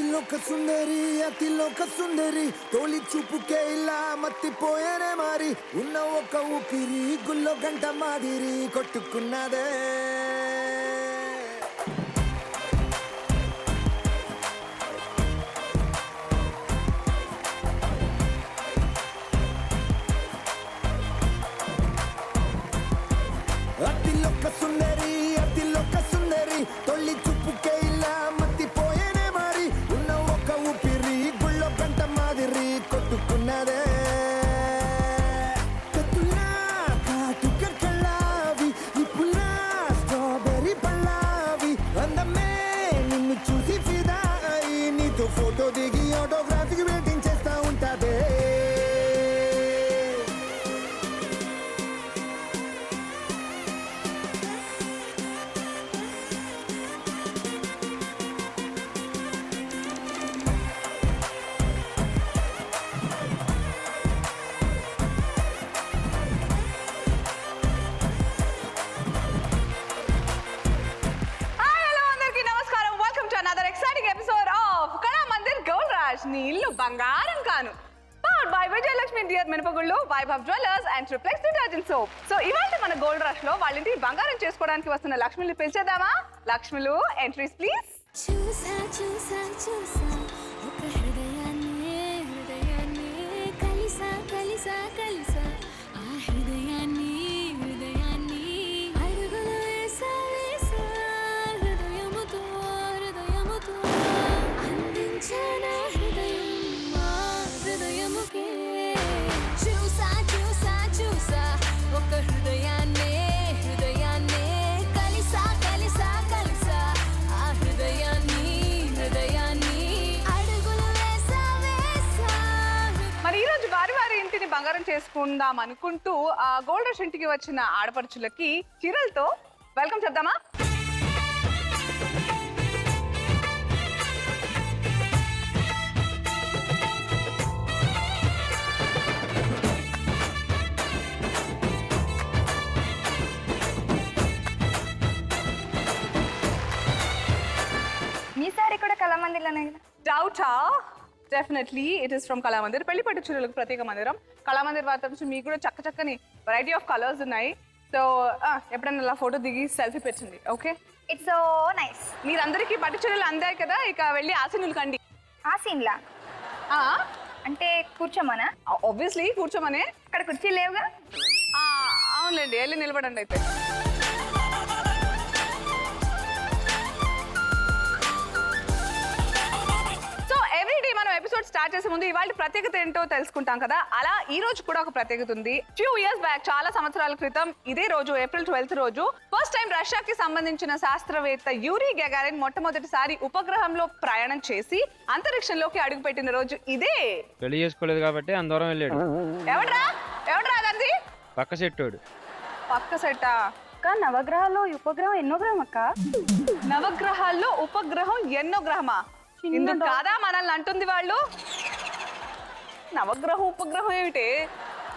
అతిలోక సుందరి అతిలోక సుందరి తోలి చూపుకే ఇలా మత్తిపోయేనే మారి ఉన్న ఒక ఊపిరి గుల్లో గంట మాదిరి కొట్టుకున్నదే అతిలోక సుందరి అతిలోక సుందరి తొలి చూపుకే ఇలా మత్తిపోయేనే మారి ఉన్న ఒక ఊపిరి గుళ్ళో గంట మాదిరి కొట్టుకున్నదే కత్తులా కాటుక కళ్ళావి నిప్పులా స్ట్రాబెర్రీ పళ్ళావి అందమే నిన్ను చూసి ఫిదా అయి నీతో ఫోటో దిగి ఆటోగ్రాఫీకి వెయిటింగ్ చేస్తా ఉంటాదే నీ ఇల్లు బంగారం కాను పవర్డ్ బై విజయలక్ష్మి డియర్ మినపగుళ్ళు Vaibhav jewellers and triplex detergent soap. So ఇవాళ మన గోల్డ్ రష్ లో వాళ్ళ ఇంటికి బంగారం చేసుకోవడానికి వస్తున్న లక్ష్మిని పిలిచేద్దామా? లక్ష్మిలు ఎంట్రీస్ ప్లీజ్. చూసా చూసా చూసా ఒక హృదయాన్ని హృదయాన్ని కలిసా కలిసా కలిసా ఆ హృదయాన్ని హృదయాన్ని అడుగులు వేసా వేసా హృదయముతో హృదయముతో అందించానా హృదయం మా హృదయముకే. చూసా చూసా చూసా ఒక హృదయాన్ని హృదయాన్ని కలిసా కలిసా కలిసా ఆ హృదయాన్ని హృదయాన్ని అడుగులు వేసా వేసా. మరి ఈ రోజు వారి వారి ఇంటిని బంగారం చేసుకుందాం అనుకుంటూ ఆ గోల్డ్ రష్ ఇంటికి వచ్చిన ఆడపడుచులకి చీరలతో వెల్కమ్ చెప్దామా? మీ సారీ కూడా కళామందిర్లోనే కదా? డౌటా? Definitely it is from Kalamandir. పెళ్లి పట్టు చీరలకు ప్రత్యేక మందిరం కళామందిర్. వారి తరఫు మీకు కూడా చక్కని వెరైటీ ఆఫ్ కలర్స్ ఉన్నాయి. సో ఎప్పుడైనా అలా ఫోటో దిగి సెల్ఫీ పెట్టండి. Okay, it's so nice. మీరందరికీ పట్టు చీరలు అందాయి కదా, ఇక వెళ్ళి ఆశీనులు కండి. ఆ సీన్లా అంటే కూర్చోమనా? ఆబ్వియస్లీ కూర్చోమనే. అక్కడ కుర్చీ లేవుగా? అవునులేండి, వెళ్ళి నిలబడండి అయితే. ఎపిసోడ్ స్టార్ట్ చేసే ముందు ఇవాళ ప్రత్యేకత ఏంటో తెలుసుకుంటాం కదా. అలా ఈ రోజు కూడా ఒక ప్రత్యేకత ఉంది. ఫ్యూ ఇయర్స్ బ్యాక్, చాలా సంవత్సరాల క్రితం ఇదే రోజు ఏప్రిల్ 12th రోజు ఫస్ట్ టైం రష్యాకి సంబంధించిన శాస్త్రవేత్త యూరీ గగారిన్ మొట్టమొదటిసారి ఉపగ్రహంలో ప్రయాణం చేసి అంతరిక్షంలోకి అడుగుపెట్టిన రోజు ఇదే. పెళ్లి చేసుకోలేదు కాబట్టి అందరం వెళ్ళాడు. ఎవడ్రా గంది? పక్క సెట్టోడు. పక్క సెట్టా? నవగ్రహాల్లో ఉపగ్రహం ఎన్నో గ్రహం అక్క? నవగ్రహాల్లో ఉపగ్రహం ఎన్నో గ్రహమా? ఇందుకు కాదా మనల్ని అంటుంది వాళ్ళు? నవగ్రహం ఉపగ్రహం ఏమిటి?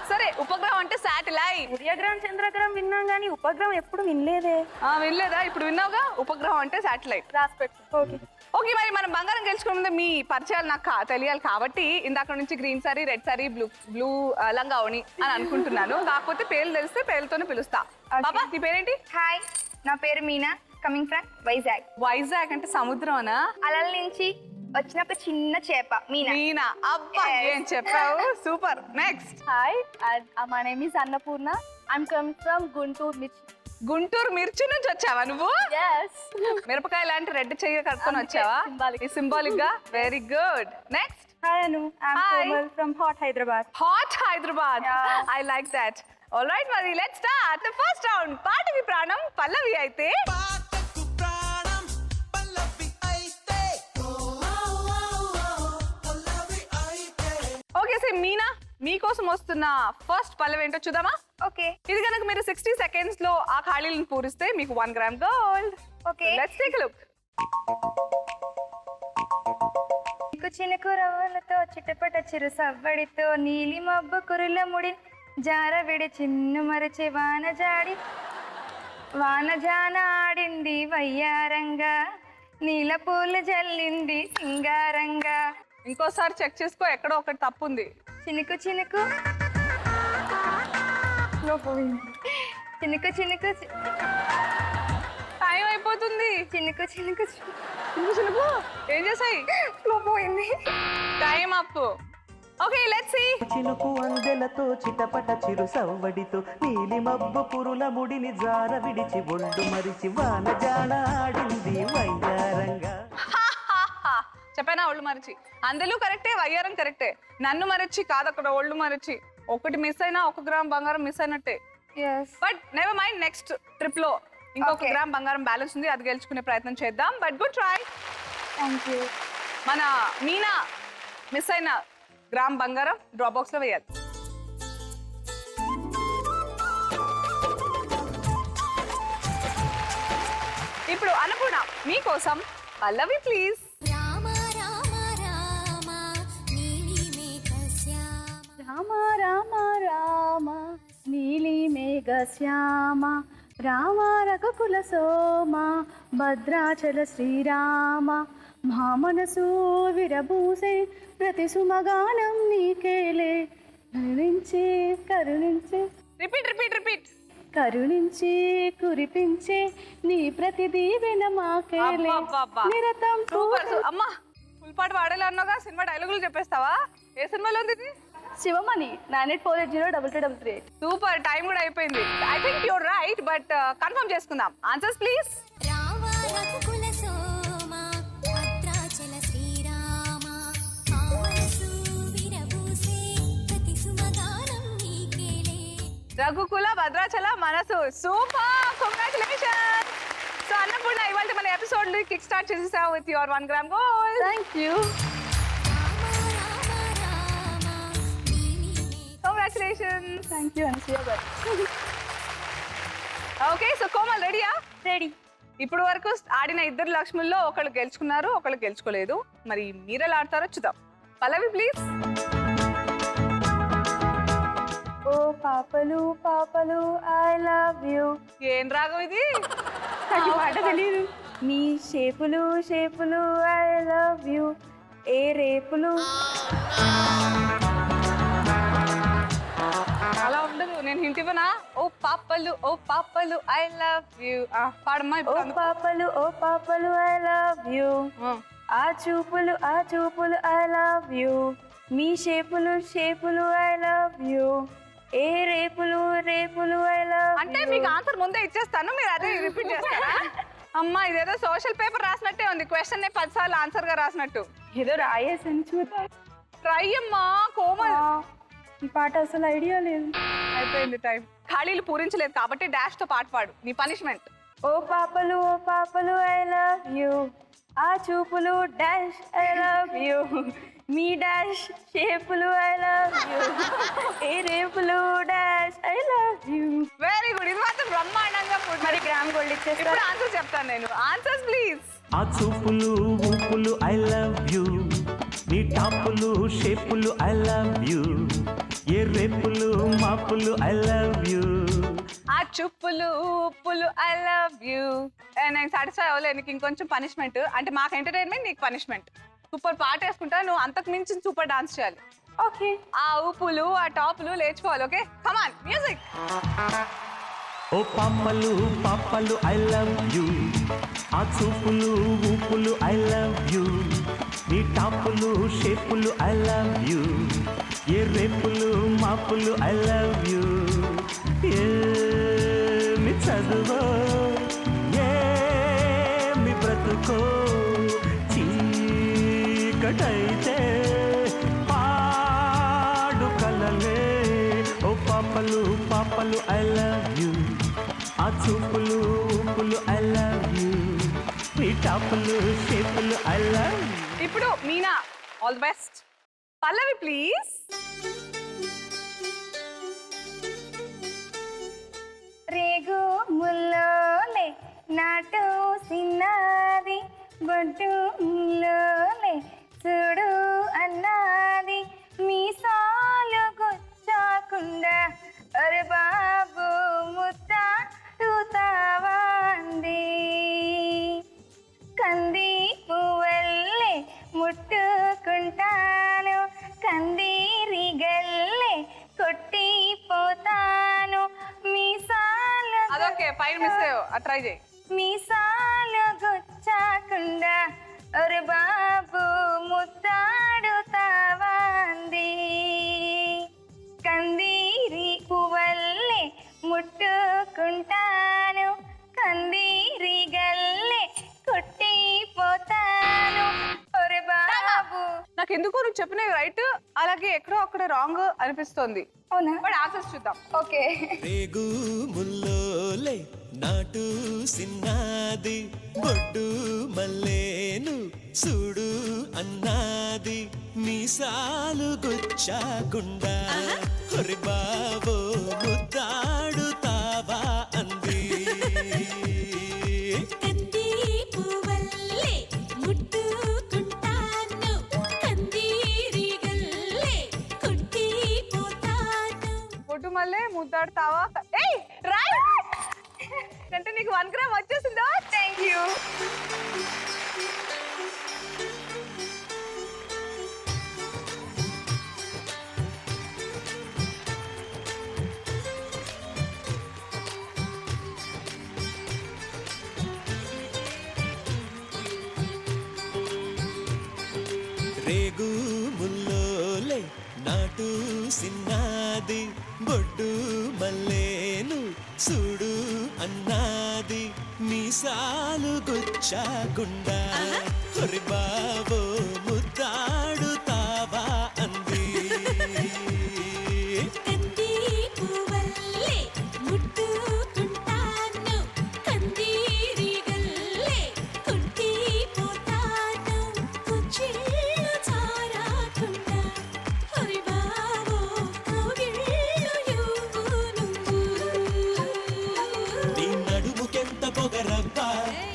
సరే, ఉపగ్రహం అంటే శాటిలైట్. సూర్యగ్రహం చంద్రగ్రహం విన్నాం కానీ ఉపగ్రహం ఎప్పుడు వినలేదే. వినలేదా? ఇప్పుడు విన్నావుగా, ఉపగ్రహం అంటే శాటిలైట్. ఓకే ఓకే, మరి మనం బంగారం గెలుచుకునే ముందు మీ పరిచయాలు నాకు తెలియాలి కాబట్టి ఇందాక నుంచి green sorry, red sorry, blue లంగావణి అని అనుకుంటున్నాను. కాకపోతే పేర్లు తెలిస్తే పేర్లతోనే పిలుస్తా. బాబా, నీ పేరేంటి? హాయ్, నా పేరు మీనా, కమింగ్ ఫ్రమ్ వైజాగ్. వైజాగ్ అంటే సముద్రమనా? అలల నుంచి వచ్చిన ఒక చిన్న చేప మీనా. అబ్బా, ఏం చెప్పావు, super. Next. Hi, my name is Annapurna. I'm coming from Guntur మిర్చి. గుంటూరు మిర్చి నుంచి వచ్చావా నువ్వు? yes. మిరపకాయ లాంటి రెడ్ చెయ్యి కట్టుకొని వచ్చావా? సింబాలిక్ గా. Very good. Next. Hi Anu, I'm Komal from hot Hyderabad. Hot Hyderabad, I like that. Alright, మరి let's start the first round. పాటకి ప్రాణం పల్లవి అయితే ఓకే. సే మీనా, మీకోసం వస్తున్న ఫస్ట్ పల్లవి ఏంటో చూద్దామా? ఓకే. ఇది కనుక మీరు 60 seconds లో ఆ ఖాళీలను పూరిస్తే మీకు 1 gram gold. Okay, let's take a look. చినుకు రవ్వలతో చిటపట చిరు సవ్వడితో నీలి మబ్బు కురుల ముడి జార విడి చిన్ను మరచి వాన జాన ఆడింది వయ్యారంగా నీల పూలు జల్లింది సింగారంగా. ఇంకోసారి చెక్ చేసుకో, ఎక్కడో ఒకటి తప్పు ఉంది. చినుకు చినుకు చినుకు చినుకు టైం అయిపోతుంది. చినుకు చినుకు చినుకు చినుకు ఏం చేసాయి? పోయింది. Time up. Okay, let's see. చినుకు అందెలతో చిటపట చిరు సవ్వడితో నీలి మబ్బు పురుల ముడిని జార విడిచి ఒళ్ళు మరిచి వాన జాడ ఆడింది వయ్యారంగా. చెప్పానా ఒళ్ళు మరిచి? అందరూ కరెక్టే, వయ్యారం కరెక్టే. నన్ను మరచి కాదు, అక్కడ ఒళ్ళు మరచి. ఒకటి మిస్ అయినా 1 గ్రామ్ బంగారం మిస్ అయినట్టే. But never mind, next trip లో ఇంకొక గ్రామ్ బంగారం బ్యాలెన్స్ ఉంది, అది గెలుచుకునే ప్రయత్నం చేద్దాం. But good try. Thank you. మన మీనా మిస్ అయిన గ్రామ్ బంగారం డ్రాప్ బాక్స్ లో వేయాలి. ఇప్పుడు అన్నపూర్ణ మీకోసం పల్లవి ప్లీజ్. రామ రామ రామ నీలి మేఘశ్యామ. రామ రామ రామ నీలి మేఘ శ్యామ రామ రఘుకుల సోమ భద్రాచల శ్రీరామ మా మనసు విరబూసే ప్రతి సుమగానం నీకేలే కరుణించే కరుణించే రిపీట్ రిపీట్ రిపీట్. కరుణించి కురిపించే నీ ప్రతి దీవెన మాకేలే అబ్బబ్బబ్బా. నిరతం సూపర్. అమ్మా ఫుల్ పాట పాడేలా అన్నావుగా, సినిమా డైలాగులు చెప్పేస్తావా? ఏ సినిమాలో ఉంది ఇది? శివమణి 98480233. సూపర్. టైం కూడా అయిపోయింది. I think you're right, but confirm చేసుకుందాం. Answers please. రామ రఘుకుల సోమ భద్రాచల శ్రీరామ మా మనసు విరబూసే ప్రతి సుమగానం నీకేలే. రఘుకుల భద్రాచల మనసు. Super, congratulations. సో అన్నపూర్ణ, ఇవాళ మన ఎపిసోడ్ కిక్ స్టార్ట్ చేసేసావు with your 1 gram gold. Thank you. Congratulations. Thank you Anasuya garu. Okay, so Komal రెడీయా? రెడీ. ఇప్పుడు వరకు ఆడిన 2 లక్ష్ముల్లో ఒకళ్ళు గెలుచుకున్నారు, ఒకళ్ళు గెలుచుకోలేదు. మరి మీరెలా ఆడతారో చూద్దాం. పల్లవి ప్లీజ్. ఓ పాపలు పాపలు ఐ లవ్ యూ. ఏం రాగం ఇది? నాకు పాట తెలియదు. నీ షేపులు షేపులు ఐ లవ్ యూ. ఏ రేపులు. అలా ఉండదు, నేను హింట్ ఇవ్వనా? ఓ పాపలు ఐ లవ్ యూ. పాడమ్మా ఓ ఇప్పుడు. పాపలు ఐ లవ్ యూ. ఆ చూపులు ఐ లవ్ యూ. మీ షేపులు షేపులు ఐ లవ్ యూ. ఏ రేపులు రేపులు ఐ లవ్. అంటే మీకు ఆన్సర్ ముందే ఇచ్చేస్తాను, మీరు అదే రిపీట్ చేస్తారా? అమ్మా, ఇదేదో సోషల్ పేపర్ రాసినట్టే ఉంది. క్వశ్చన్ 10 సార్లు ఆన్సర్ గా రాసినట్టు. ఏదో రాయేసని చూద్దాం. ట్రై అమ్మా కోమల్. ఈ పాట అసలు ఐడియా లేదు. అయిపోయింది టైం. ఖాళీలు పూరించలేదు కాబట్టి డాష్ తో పాట పాడు. నీ పనిష్మెంట్. ఓ పాపలు ఐ లవ్ యూ. ఆ చూపులు డాష్ ఐ లవ్ యూ. మీ డాష్ షేపులు ఐ లవ్ యూ. ఏ రేపులు dash I love you. Very good. ఇది మాత్రం బ్రహ్మాండంగా మరి గ్రామ్ గోల్డ్ ఇచ్చేస్తా. ఇప్పుడు ఆన్సర్ చెప్తాను నేను. Answers please. ఆ చూపులు ఊపులు ఐ లవ్ యూ. నీ టాపులు షేపులు ఐ లవ్ యూ. ఏ రేపులు మాపులు ఐ లవ్ యూ. ఆ చుప్పులు ఉప్పులు ఐ లవ్ యూ. నేను సాటిస్ఫై అవ్వలేదు. నీకు ఇంకొంచెం పనిష్మెంట్. అంటే మాకు ఎంటర్టైన్మెంట్, నీకు పనిష్మెంట్. సూపర్ పాట వేసుకుంటా, నువ్వు అంతకు మించి సూపర్ డాన్స్ చేయాలి. ఓకే. ఆ ఊపులు ఆ టాపులు లేచిపోవాలి. ఓకే, కమాన్ మ్యూజిక్. ఓ పాపలు ఐ లవ్ యూ. ఆ చూపులు ఊపులు ఐ లవ్ యూ. నీ టాపులు షేపులు ఐ లవ్ యూ. ఏ రేపులు మాపులు ఐ లవ్ యూ. ఏమి చదువో ఏమి బ్రతుకో చీకటైతే పాడు కలలే. ఓ పాపలు ఐ లవ్ యూ. ఆ చూపులు ఊపులు ఐ లవ్ యూ. నీ టాపులు షేపులు ఐ లవ్ యూ. ఇప్పుడు మీనా, ఆల్ ది బెస్ట్. పల్లవి ప్లీజ్. రేగు ముల్లోలే నాటు సిన్నది బొడ్డు ముల్లోలే చూడు అన్నది మీసాలు గుచ్చాకుండా అరే బాబు ముత్త తూతావాంది కంది పైన మిస్ అయ్యో ట్రై చేయి. మీసాలు గుచ్చాకుండా ఒరే బాబు ముద్దాడుతావాంది కందీరి పువ్వల్లే ముట్టుకుంటాను కందీరి గల్లే కొట్టిపోతాను ఒరే బాబు. నాకు ఎందుకు నువ్వు చెప్పినవి రైట్, అలాగే ఎక్కడో అక్కడ రాంగ్ అనిపిస్తుంది. అవునా? బట్ ఆన్సర్స్ చూద్దాం. ఓకే. రేగు ముల్లోలే నాటు సిన్నాది బొడ్డు మల్లేను చూడు అన్నాది మీసాలు గుచ్చాకుండా ఒరి బాబో ముద్దాడుతావా అంది కందీరి పువ్వల్లే ముట్టుకుంటాను కందీరి గల్లే కొట్టిపోతాను. బొడ్డు మళ్ళీ ముద్దాడుతావా? ఏయ్ రైట్ అంటే నీకు 1 గ్రామ్ వచ్చేసిందా? Thank you. రేగు ముల్లోలే నాటు సిన్నాది బొడ్డు మల్లేను చూడు అన్నాది మీసాలు గుచ్చాకుండా ఒరి బాబో ముద్దాడుతావా అంది కందీరి పువ్వల్లే ముట్టుకుంటాను కందీరి గల్లే కొట్టిపోతాను కుచ్చిళ్ళు చారకుండా ఒరి బాబో కౌగిళ్ళు ఇవ్వు నువ్వు. నీ నడుముకెంత పొగరబ్బా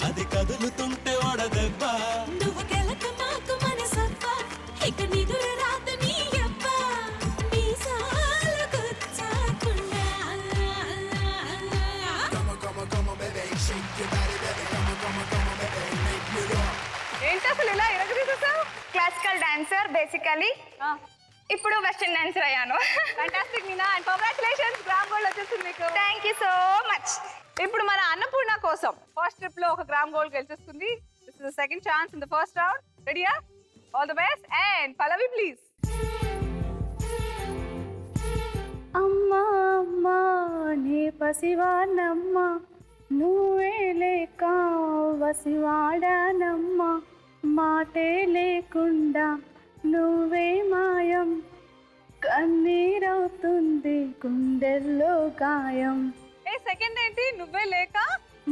అది కదులుతుంటే ఓడదెబ్బా నువ్వు గెలక మాకు మనసబ్బా ఇక నిదుర రాత నీ అబ్బా మీసాలు గుచ్చాకుండా. ఏంటి అసలు ఇలా ఎరగదీసేసావు? క్లాసికల్ డాన్సర్ బేసికలీ, ఇప్పుడు వెస్టర్న్ డాన్సర్ అయ్యాను. Fantastic Meena, and congratulations, gram gold వచ్చేసింది మీకు. Thank you so much. ఇప్పుడు మన అన్నపూర్ణ కోసం ఫస్ట్ ట్రిప్ లో 1 గ్రామ్ గోల్డ్ గెలిచేస్తుంది. This is the second chance in the first round. రెడీయా? All the best. అండ్ పల్లవి ప్లీజ్. అమ్మా అమ్మా నీ పసివానమ్మ నువ్వే లేక వసివాడానమ్మ మాటే లేకుండా నువ్వే మాయం కన్నీరవుతుంది గుండెల్లో గాయం ఏ సెకండ్ ఏంటి? నువ్వే లేక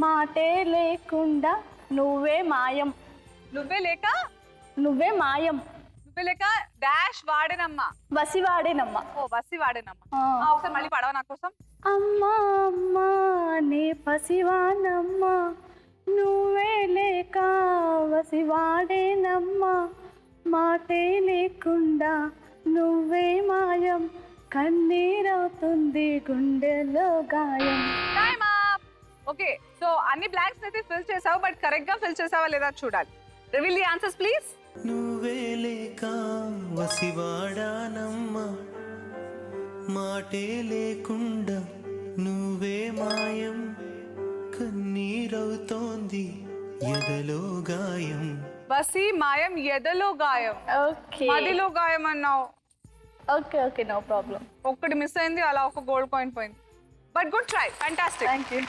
మాటే లేకుండా నువ్వే మాయం నువ్వే లేక నువ్వే మాయం నువ్వే లేక డాష్ వాడేనమ్మ. వసివాడేనమ్మ. ఓ వసి వాడేనమ్మ. ఆ. ఒకసారి మళ్ళీ పడవ నా కోసం. అమ్మా అమ్మా నీ పసివానమ్మ నువ్వే లేక వసివాడేనమ్మ మాటే లేకుండా నువ్వే మాయం కన్నీరవుతుంది గుండెలో గాయం. Time up. ఓకే, సో అన్ని బ్లాంక్స్ అయితే ఫిల్ చేసావు, బట్ కరెక్ట్ గా ఫిల్ చేసావా లేదా చూడాలి. Reveal the answers please. నువ్వే లేక వసివాడానమ్మ మాటే లేకుండా నువ్వే మాయం కన్నీరవుతోంది ఎదలో గాయం. వసి మాయం ఎదలో గాయం. ఓకే మదిలో గాయం అన్నావు. Okay okay no problem. ఒక్కటి మిస్ అయింది, అలా ఒక గోల్డ్ కాయిన్ పోయింది. But good try, fantastic. Thank you.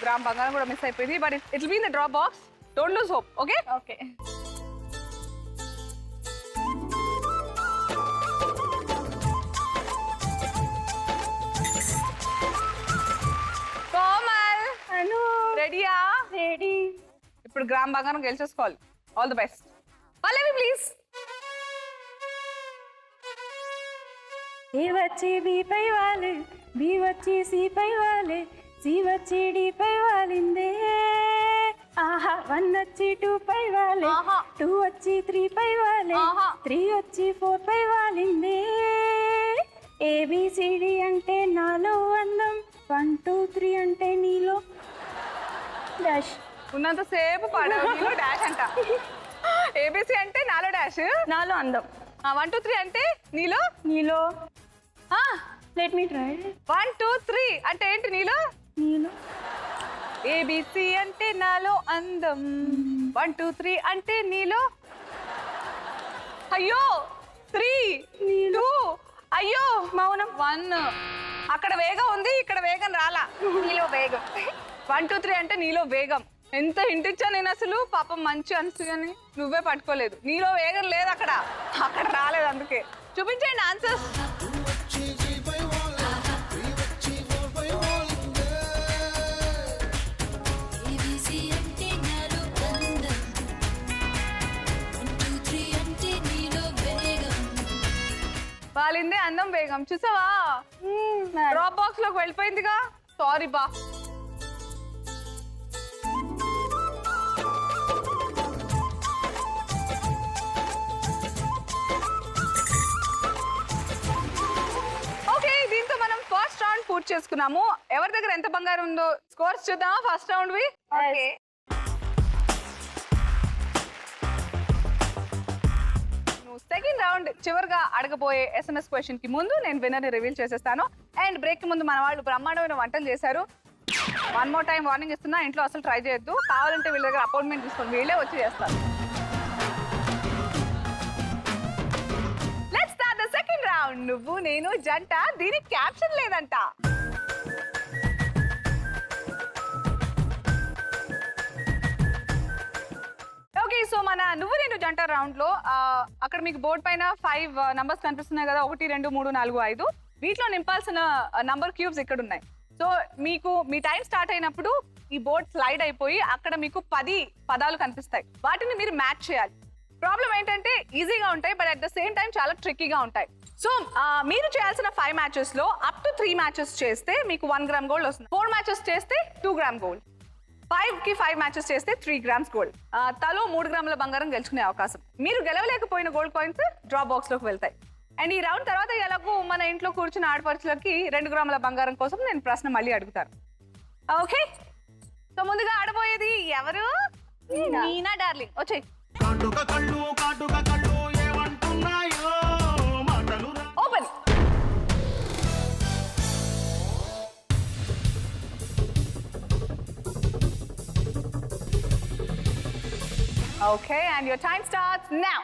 Gram బంగారం కూడా మిస్ అయిపోయింది, but it will be in the drop box. Don't lose hope. Okay okay. Komal Anu రెడీయా? రెడీ. ఇప్పుడు గ్రామ్ బంగారం గెలిచేసుకోవాలి. All the best. పల్లవి ప్లీజ్. ఏ వచ్చి బి పై వాలే బి వచ్చి సి పై వాలే సి వచ్చి డి పై వాలిందే ఆహా 1 వచ్చి 2 పై వాలే ఆహా. 2 వచ్చి 3 పై వాలే ఆహా. 3 వచ్చి 4 పై వాలిందే ఏబిసిడి అంటే నాలో అందం 1 2 3 అంటే నీలో డాష్ ఉన్నంతసేపు పాడావు. నీలో డాష్ అంట. ఏబిసి అంటే నాలో డాష్, నాలో అందం 1 2 3 అంటే నీలో నీలో లెట్ మీ ట్రై 1 2 3 అంటే ఏంటి నీలో? నీలో ఏబిసి అంటే నాలో అందం 1 2 3 అంటే నీలో అయ్యో 3 2 అయ్యో మౌనం 1 అక్కడ వేగం ఉంది ఇక్కడ వేగం రాలా నీలో వేగం 1 2 3 అంటే నీలో వేగం ఎంత హింట్ ఇచ్చా నేను అసలు పాపం మంచి అనిసు కానీ నువ్వే పట్టుకోలేదు నీలో వేగం లేదు అక్కడ రాలేదు అందుకే చూపించండి ఆన్సర్స్ ఏబిసి అంటే నాలో అందం 1 2 3 అంటే నీలో వేగం వాళ్ళిందే అందం వేగం చూసావా డ్రాప్ బాక్స్ లోకి వెళ్ళిపోయిందిగా సారీ బా ఓకే దీంతో మనం ఫస్ట్ రౌండ్ పూర్తి చేసుకున్నాము ఎవరి దగ్గర ఎంత బంగారం ఉందో స్కోర్స్ చూద్దామా ఫస్ట్ రౌండ్ వి ఓకే సెకండ్ రౌండ్ చివరిగా అడగబోయే SMS క్వశ్చన్ కి ముందు నేను విన్నర్ ని రివీల్ చేసేస్తాను అండ్ బ్రేక్ కి ముందు మన వాళ్ళు బ్రహ్మాండమైన వంటలు చేశారు 1 మోర్ టైం వార్నింగ్ ఇస్తున్నా ఇంట్లో అసలు ట్రై చేయొద్దు కావాలంటే వీళ్ళ దగ్గర అపాయింట్మెంట్ తీసుకొని వీళ్ళే వచ్చి చేస్తారు let's start the second round నువ్వు నేను జంట దీనికి క్యాప్షన్ లేదంట ఓకే సో మన నువ్వు నేను జంట రౌండ్ లో అక్కడ మీకు బోర్డ్ పైన 5 నంబర్స్ కనిపిస్తున్నాయి కదా 1 2 3 4 5 వీటిలో నింపాల్సిన నంబర్ క్యూబ్స్ ఇక్కడ ఉన్నాయి సో మీకు మీ టైం స్టార్ట్ అయినప్పుడు ఈ బోర్డ్ స్లైడ్ అయిపోయి అక్కడ మీకు 10 పదాలు కనిపిస్తాయి వాటిని మీరు మ్యాచ్ చేయాలి ప్రాబ్లం ఏంటంటే ఈజీగా ఉంటాయి but at the same time చాలా ట్రిక్కీగా ఉంటాయి సో మీరు చేయాల్సిన 5 మ్యాచెస్ లో అప్ టు 3 మ్యాచెస్ చేస్తే మీకు 1 గ్రామ్ గోల్డ్ వస్తుంది 4 మ్యాచెస్ చేస్తే 2 గ్రామ్ గోల్డ్ 5 కి 5 మ్యాచెస్ చేస్తే 3 గ్రామ్స్ గోల్డ్ తలో 3 గ్రాముల బంగారం గెలుచుకునే అవకాశం మీరు గెలవలేకపోయిన గోల్డ్ కాయిన్స్ డ్రాప్ బాక్స్ లోకి వెళ్తాయి అండ్ ఈ రౌండ్ తర్వాత ఎలాగో మన ఇంట్లో కూర్చున్న ఆడపడుచులకి 2 గ్రాముల బంగారం కోసం నేను ప్రశ్న మళ్ళీ అడుగుతాను ఓకే సో ముందుగా ఆడబోయేది ఎవరు నీనా డార్లింగ్ వచ్చేయ్ open Okay, and your time starts now.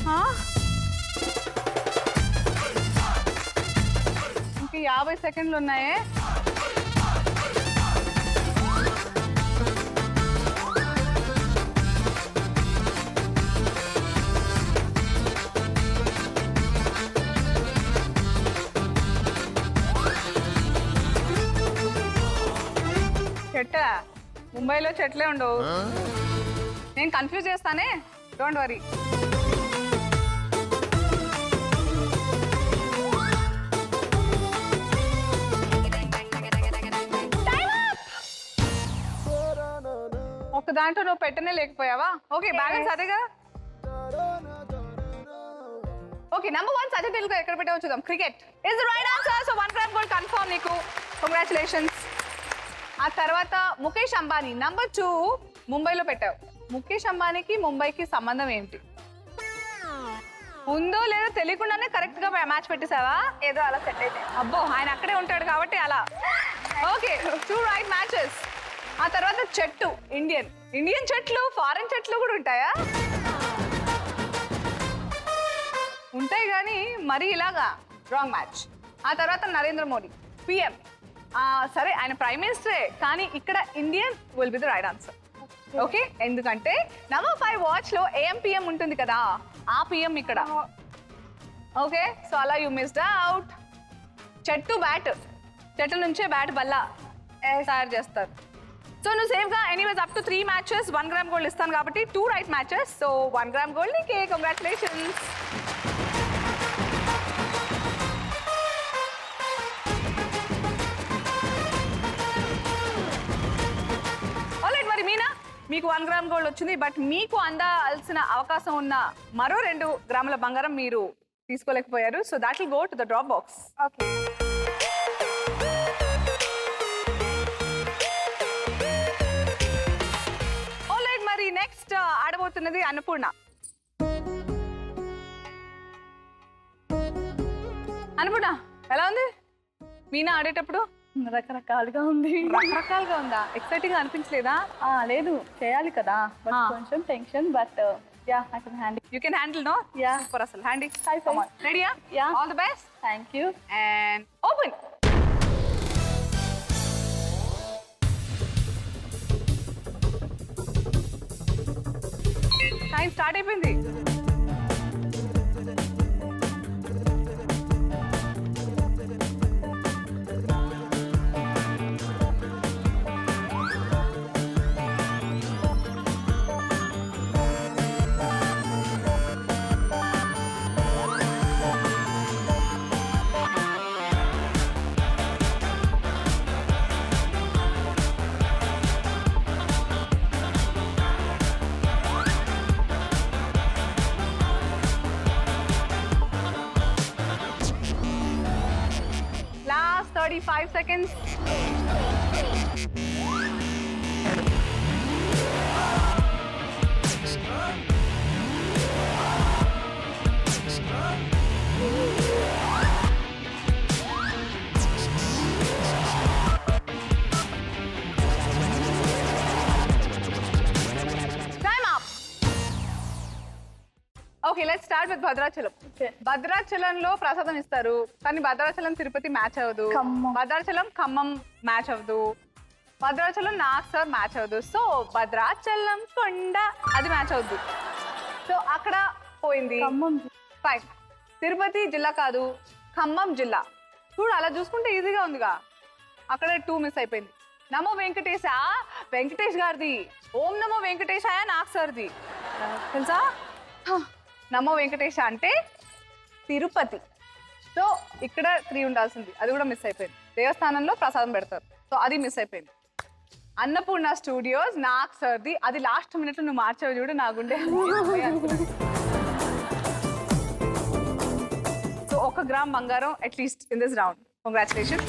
Huh? 50 సెకండ్లు ఉన్నాయే చెట్ట ముంబైలో చెట్లే ఉండవు నేను కన్ఫ్యూజ్ చేస్తానే డోంట్ వరీ ఒక దాంట్లో నువ్వు పెట్టనే లేకపోయావా ఓకే బ్యాలెన్స్ అదేగా ఓకే నంబర్ 1 సచిన్ టెండూల్కర్ ఎక్కడ పెట్టావో చూద్దాం cricket is the right answer so 1 gram gold confirm నీకు కంగ్రాచులేషన్స్ ఆ తర్వాత ముఖేష్ అంబానీ నంబర్ 2 ముంబైలో పెట్టావు ముఖేష్ అంబానీకి ముంబైకి సంబంధం ఏంటి ఉందో లేదో తెలియకుండానే కరెక్ట్ గా మ్యాచ్ పెట్టేసావా ఏదో అలా సెట్ అయితే అబ్బో ఆయన అక్కడే ఉంటాడు కాబట్టి అలా ఓకే 2 రైట్ మ్యాచెస్ ఆ తర్వాత చెట్టు ఇండియన్ చెట్లు ఫారెన్ చెట్లు కూడా ఉంటాయా ఉంటాయి కానీ మరి ఇలాగా రాంగ్ మ్యాచ్ ఆ తర్వాత నరేంద్ర మోడీ పిఎం సరే ఆయన ప్రైమ్ మినిస్టరే కానీ ఇక్కడ Indian will be the right answer okay ఎందుకంటే నంబర్ 5 వాచ్ లో ఏఎంపిఎం ఉంటుంది కదా ఆ పిఎం ఇక్కడ ఓకే సో అలా యూ మిస్డ్ అవుట్ చెట్టు నుంచే బ్యాట్ బల్ల తయారు చేస్తారు సో నువ్వు సేఫ్ గా anyways up to 3 matches 1 gram gold ఇస్తాను కాబట్టి 2 right matches so 1 gram gold నీకే కంగ్రాచులేషన్స్ ఆల్రైట్ మరి మీనా మీకు 1 గ్రామ్ గోల్డ్ వచ్చింది బట్ మీకు అందాల్సిన అవకాశం ఉన్న మరో 2 గ్రాముల బంగారం మీరు తీసుకోలేకపోయారు. So that will go to the drop box. Okay. Alright, మరి నెక్స్ట్ ఆడబోతున్నది అన్నపూర్ణ. అన్నపూర్ణ ఎలా ఉంది మీనా ఆడేటప్పుడు? రకరకాలుగా ఉంది. రకరకాలుగా ఉందా? ఎక్సైటింగ్ గా అనిపించలేదా? లేదు, చేయాలి కదా, బట్ ఆ. కొంచెం tension, but ya I can handle. You can handle no? Yeah. Super అసలు హ్యాండీ. High five. రెడీయా? Yeah. All the best thank you. And open. Time start అయిపోయింది. Last 35 seconds. Time up. Okay, let's start with Bhadrachalam. Okay. భద్రాచలంలో ప్రసాదం ఇస్తారు, కానీ Bhadrachalam Tirupati match అవ్వదు. Khammam. Bhadrachalam Khammam match అవ్వదు. Bhadrachalam Nag sir match అవ్వదు. సో భద్రాచలం కొండ అది మ్యాచ్ అవుద్ది. సో అక్కడ పోయింది. ఖమ్మం. ఫైన్. తిరుపతి జిల్లా కాదు, ఖమ్మం జిల్లా. చూడు అలా చూసుకుంటే ఈజీగా ఉందిగా. అక్కడ 2 మిస్ అయిపోయింది. నమో వెంకటేశ వెంకటేష్ గారిది. ఓం నమో వెంకటేశాయ నాగ్ సార్ది. తెలుసా? నమో వెంకటేశ అంటే తిరుపతి. సో ఇక్కడ 3 ఉండాల్సింది, అది కూడా మిస్ అయిపోయింది. దేవస్థానంలో ప్రసాదం పెడతారు, సో అది మిస్ అయిపోయింది. అన్నపూర్ణ స్టూడియోస్ నాగ్ సార్ది, అది లాస్ట్ మినిట్ నువ్వు మార్చావు చూడు, నా గుండె. సో 1 గ్రామ్ బంగారం at least in this round. Congratulation.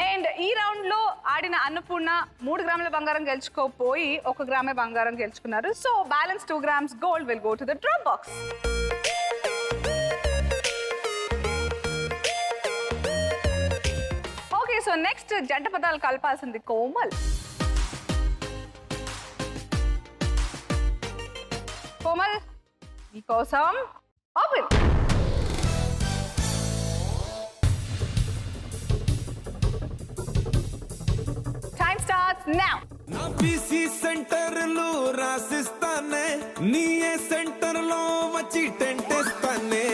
And ఈ రౌండ్ లో ఆడిన అన్నపూర్ణ 3 గ్రాముల బంగారం గెలుచుకోపోయి 1 గ్రామే బంగారం గెలుచుకున్నారు. So balance 2 grams gold will go to the drop box. Okay, so next జంట పదాలు కలపాల్సింది కోమల్. కోమల్ మీకోసం ఓపెన్. Time starts now. నా బీసీ సెంటర్లు రాసిస్తానే, నీ ఏ సెంటర్ లో వచ్చి టెంట్ వేస్తానే.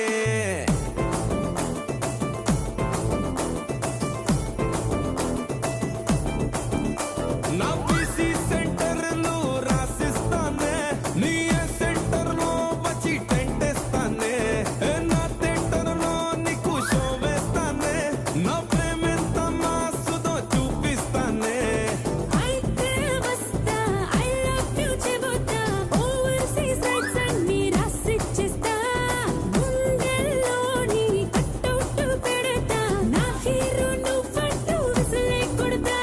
నా బీసీ సెంటర్లు రాసిస్తానే, నీ ఏ సెంటర్ లో వచ్చి టెంట్ వేస్తానే. నా సెంటర్ లో నీకు షో వేస్తానే, నా ప్రేమెంత మాసుదో చూపిస్తానే. అయితే వస్తా ఐ లవ్ యు చెబుతా ఓవర్సీస్ రైట్స్ అన్ని రాసిచ్చేస్తా గుండెల్లోని కట్టౌట్ పెడతా నా హీరో నువ్వంటూ విసిలే కొడతా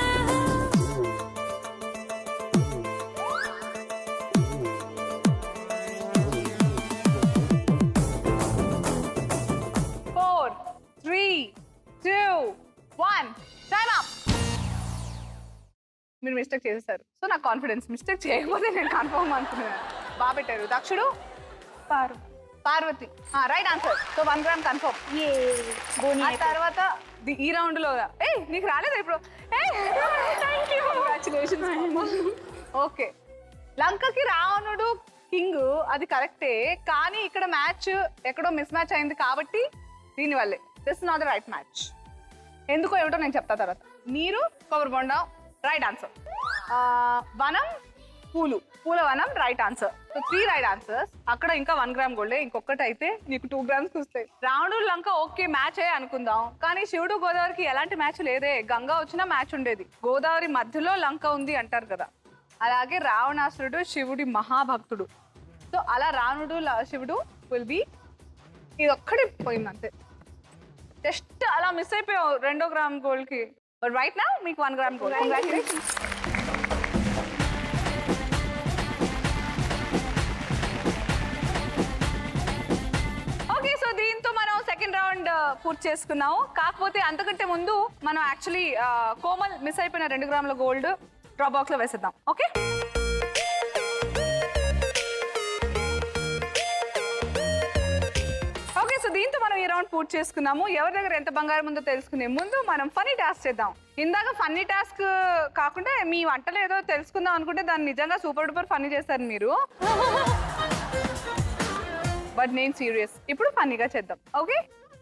4, 3, 2, 1. Time up. మీరు మిస్టేక్ చేసేసారు. సో నాకు కాన్ఫిడెన్స్, మిస్టేక్ చేయకపోతే నేను కన్ఫర్మ్ అనుకున్నాను. బాగా పెట్టారు. దక్షుడు Parvati. Right answer. So 1 gram confirm. ఆ తర్వాత ఈ రౌండ్ లో నీకు రాలేదు ఇప్పుడు. కంగ్రాచులేషన్స్. ఓకే, లంకకి రావణుడు కింగ్, అది కరెక్టే, కానీ ఇక్కడ మ్యాచ్ ఎక్కడో మిస్ మ్యాచ్ అయింది కాబట్టి దీనివల్లే this is not the right match. ఎందుకో ఏమిటో నేను చెప్తా తర్వాత. నీరు కొబ్బరి బొండం రైట్ ఆన్సర్. వనం పూలవనం right answer. So 3 right answers. అక్కడ ఇంకా 1 గ్రామ్ గోల్డ్. ఇంకొకటి అయితే నీకు 2 గ్రామ్స్ వస్తాయి. రావణుడు లంక ఓకే మ్యాచ్ అయ్యే అనుకుందాం, కానీ శివుడు గోదావరికి ఎలాంటి మ్యాచ్ లేదే. గంగా వచ్చినా మ్యాచ్ ఉండేది. గోదావరి మధ్యలో లంక ఉంది అంటారు కదా. అలాగే రావణాసురుడు శివుడి మహాభక్తుడు. సో అలా రావణుడు శివుడు విల్ బి. ఇది ఒక్కడే పోయింది అంతే. జస్ట్ అలా మిస్ అయిపోయావు 2 గ్రామ్ గోల్డ్ కి. బట్ రైట్ నౌ మీకు 1 gram gold. Congratulations. Okay, so దీంతో మనం సెకండ్ రౌండ్ పూర్తి చేసుకున్నాము. కాకపోతే అంతకంటే ముందు మనం యాక్చువల్లీ కోమల్ మిస్ అయిపోయిన 2 గ్రాముల గోల్డ్ డ్రాప్ బాక్స్ లో వేసేద్దాం. ఓకే, ఓకే, సో దీంతో మనం ఈ రౌండ్ పూర్తి చేసుకున్నాము. ఎవరి దగ్గర ఎంత బంగారం ఉందో తెలుసుకునే ముందు మనం ఫన్నీ టాస్క్ చేద్దాం. ఇందాక ఫన్నీ టాస్క్ కాకుండా మీ వంటలు ఏదో తెలుసుకుందాం అనుకుంటే దాన్ని నిజంగా సూపర్ డూపర్ ఫన్నీ చేస్తారు మీరు. బట్ నేను సీరియస్. ఇప్పుడు ఫన్నీగా చేద్దాం. ఓకే,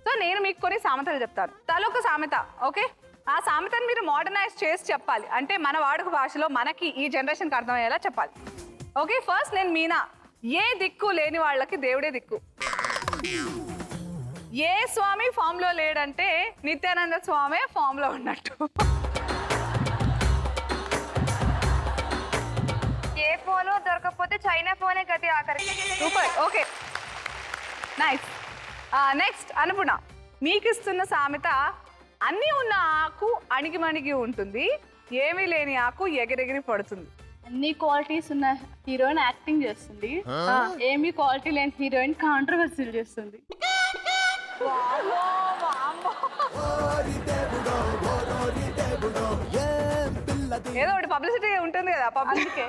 సో నేను మీకు కొన్ని సామెతలు చెప్తాను. తలొక సామెత. ఓకే, ఆ సామెతను మీరు మోడర్నైజ్ చేసి చెప్పాలి. అంటే మన వాడుక భాషలో మనకి ఈ జనరేషన్కి అర్థమయ్యేలా చెప్పాలి. ఓకే, ఫస్ట్ నేను మీనా. ఏ దిక్కు లేని వాళ్ళకి దేవుడే దిక్కు. ఏ స్వామి ఫామ్ లో లేడంటే నిత్యానంద స్వామి ఫామ్ లో ఉన్నట్టు. ఏ ఫోను దొరకకపోతే చైనా ఫోనే గతి ఆఖరికి. సూపర్. Okay, nice. నెక్స్ట్ అనుపుణ. మీకు ఇస్తున్న సామెత అన్నీ ఉన్న ఆకు అణిగిమణిగి ఉంటుంది, ఏమీ లేని ఆకు ఎగిరెగిరి పడుతుంది. అన్ని క్వాలిటీస్ ఉన్న హీరోయిన్ యాక్టింగ్ చేస్తుంది, ఏమి క్వాలిటీ లేని హీరోయిన్ కాంట్రవర్సీలు చేస్తుంది. ఏదో ఒకటి పబ్లిసిటీ ఉంటుంది కదా పబ్లికే.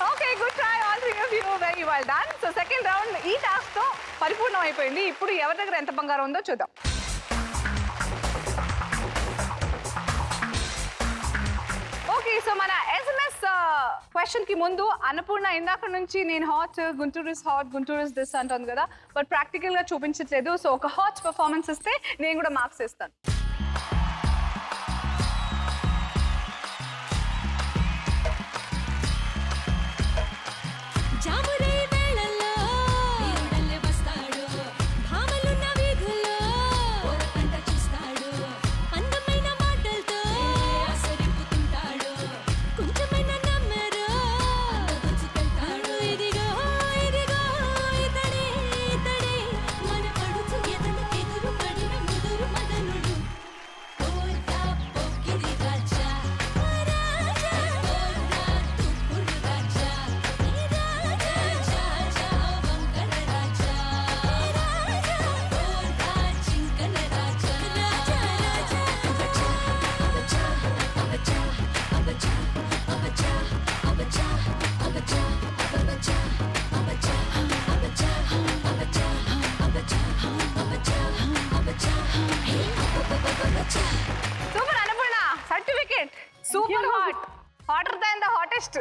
Okay, good try all three of you. Very well done. So second round ఈ టాస్క్ తో పరిపూర్ణం అయిపోయింది. ఇప్పుడు ఎవరి దగ్గర ఎంత బంగారం ఉందో చూద్దాం. ఓకే, సో మన ఎస్ఎంఎస్ క్వశ్చన్ కి ముందు అన్నపూర్ణ ఇందాక నుంచి నేను hot, Guntur is hot, Guntur is this అంటుంది కదా, బట్ ప్రాక్టికల్ గా చూపించట్లేదు. సో ఒక హాట్ పర్ఫార్మెన్స్ ఇస్తే నేను కూడా మార్క్స్ ఇస్తాను. జామురే వేళల్లో వీరుడల్లే వస్తాడు, భామలున్న వీధుల్లో పోరకంట చూస్తాడు, అందమైన మాటలతో ఆసరిపుతుంటాడు, కొంచెమైన నమ్మరు అందదొచ్చుకెళ్తాడు. ఇదిగో ఇదిగో ఇతడే ఇతడే మన పడుచు ఎదురు పడిన ముదురు మదనుడు. పోతా పోకిరి రాజా రాజా, పోతా తుప్పురు రాజా, super Annapurna, certificate. Super hot, hotter than the hottest.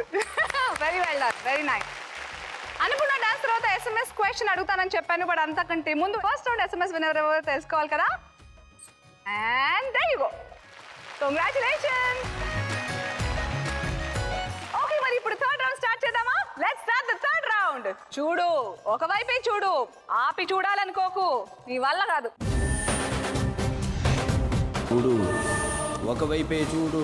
Very well done, very nice. అనుకున్న డాన్స్ తర్వాత ఎస్ఎంఎస్ క్వశ్చన్ అడుగుతానని చెప్పాను, బట్ అంతకంటే ముందు ఫస్ట్ రౌండ్ ఎస్ఎంఎస్ విన్నర్ ఎవరో తెలుసుకోవాలి కదా. And there you go. Congratulations. Okay, మరి ఇప్పుడు థర్డ్ రౌండ్ స్టార్ట్ చేద్దామా? Let's start the third round. చూడు, ఒకవైపే చూడు, ఆపి చూడాలనుకోకు, నీ వల్ల కాదు. చూడు, ఒకవైపే చూడు.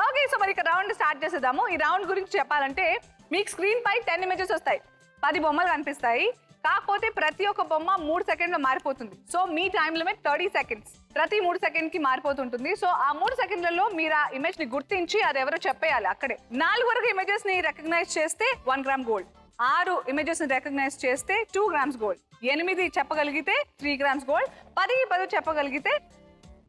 ఓకే, సో మరి ఇక రౌండ్ స్టార్ట్ చేసేద్దాము. ఈ రౌండ్ గురించి చెప్పాలంటే మీకు స్క్రీన్ పై 10 ఇమేజెస్ వస్తాయి, 10 బొమ్మలు కనిపిస్తాయి. కాకపోతే ప్రతి ఒక్క బొమ్మ 3 సెకండ్లో మారిపోతుంది. సో మీ టైం లిమిట్ 30 సెకండ్స్. ప్రతి 3 సెకండ్కి మారిపోతుంటుంది. సో ఆ 3 సెకండ్లలో మీరు ఆ ఇమేజ్ ని గుర్తించి అది ఎవరో చెప్పేయాలి అక్కడే. 4 వరకు ఇమేజెస్ ని రికగ్నైజ్ చేస్తే 1 గ్రామ్ గోల్డ్, 6 ఇమేజెస్ ని రికగ్నైజ్ చేస్తే 2 గ్రామ్స్ గోల్డ్, 8 చెప్పగలిగితే 3 గ్రామ్స్ గోల్డ్, 10 చెప్పగలిగితే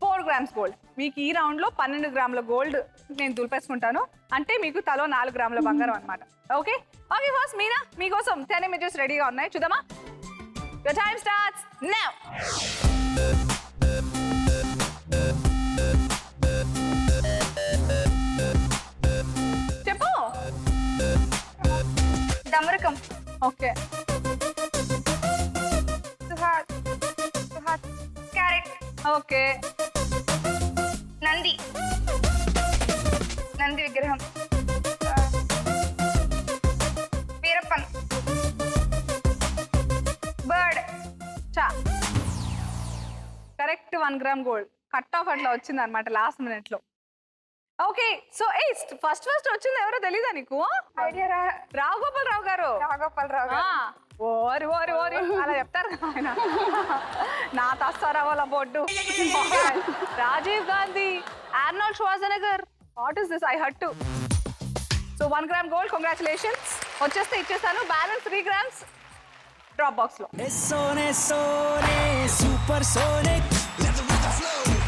4 గ్రామ్స్ గోల్డ్. మీకు ఈ రౌండ్ లో 12 గ్రాముల గోల్డ్ నేను దులిపేసుకుంటాను. అంటే మీకు తలో 4 గ్రాముల బంగారం అనమాట. ఓకే, ఓకే, ఫస్ట్ మీనా మీకోసం 10 ఇమేజెస్ రెడీగా ఉన్నాయి, చూద్దామా? Your time starts now. చెప్పు. డమరకం. Okay, Suhas. Carrot. Okay, Nandi Nandi విగ్రహం వీరప్పన్ బర్డ్ చా correct 1 gram gold cut off అట్లా వచ్చింది అనమాట లాస్ట్ మినిట్ లో. ఓకే సో ఫస్ట్ వచ్చింది ఎవరో తెలీదా నీకు? ఐడియా రావు గోపాలరావు గారు. రాఘోపాలరావు ఓరి ఓరి ఓరి అలా చెప్తారు ఆయన. నా తస్తారావాల బొడ్డు. Rajiv Gandhi, Arnold Schwarzenegger. What is this? I hurt too. So 1 gram gold, congratulations. వచ్చేస్తే ఇచ్చేస్తాను. బ్యాలెన్స్ 3 గ్రామ్స్ డ్రాప్ బాక్స్ లో. సోనే సోనే సూపర్ సోనిక్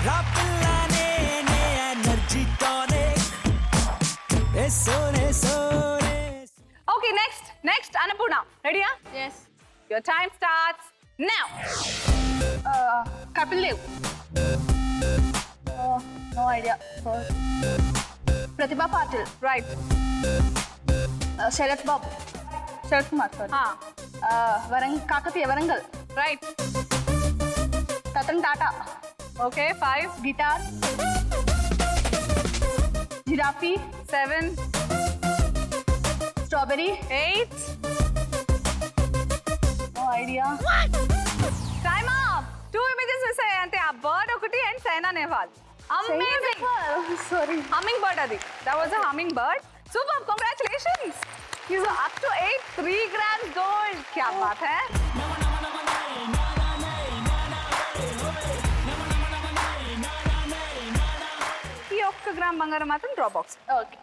రాపిల్లానే ఎనర్జీ టానిక్ సోనే సోనే. ఓకే నెక్స్ట్ అన్నపూర్ణ రెడీయా? Yes. Your time starts now. Kapil Dev. No idea. Pratibha Patil. Right. Sarath Babu, Sarath Kumar sorry. Kakatiya Warangal. Right. Ratan Tata. Okay 5 guitar. Giraffe. 7 strawberry. 8 no idea. Time up. 2 images miss అయ్యాయి అంతే. ఆ బర్డ్ ఒకటి and Saina Nehwal. Amazing. Sorry. Humming bird అది. That was a humming bird. Super, congratulations. You are up to 3 grams gold. क्या बात है? ఈ 1 gram బంగారం మాత్రం డ్రాప్ బాక్స్. ఓకే.